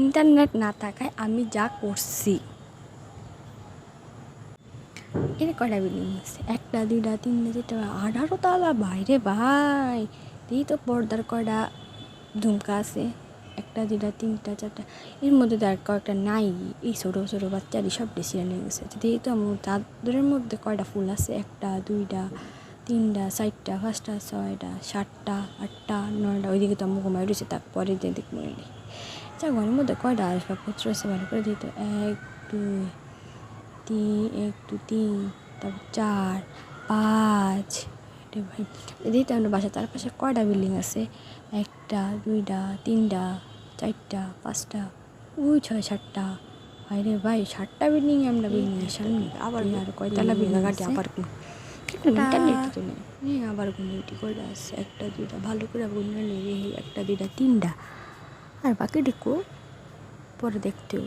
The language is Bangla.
ইন্টারনেট না থাকায় আমি যা করছি। এর কয়টা বিল্ডিং আছে? 1টা 2টা 3টা 4টা 18 তলা বাইরে ভাই। এই তো পর্দার কয়টা ঝুমকা আছে? 1টা 2টা 3টা 4টা, এর মধ্যে তো আর কয়েকটা নাই। এই ছোটো ছোটো বাচ্চারই সব ডিসিশন নিয়ে গেছে। যদি এই তো আমার চাদরের মধ্যে কয়টা ফুল আছে? 1টা 2টা 3টা 4টা 5টা 6টা 7টা 8টা 9টা, ওইদিকে তো আমার ঘুমাই রয়েছে, তারপরে যে দেখ মনে নেই। আচ্ছা, ঘরের মধ্যে কয়টা আসবাবপত্র আছে ভালো করে দিত? 1 2 3, তারপর 4 5। এটা ভাই দিতে আমরা বাসার চারপাশে কয়টা বিল্ডিং আছে? 1টা 2টা 3টা 4টা 5টা, ওই 6 7টা। আরে ভাই 7টা বিল্ডিং আমরা বিল্ডিংয়ের সামনে, আবার আর কয়তলা বিল্ডিং আছে? আবার ইন্টারনেট তো নেই, আবার গুনটি করে আছে 1টা 2টা, ভালো করে গুনলে নেই 1টা 2টা 3টা, আর বাকি দেখো পরে দেখতেও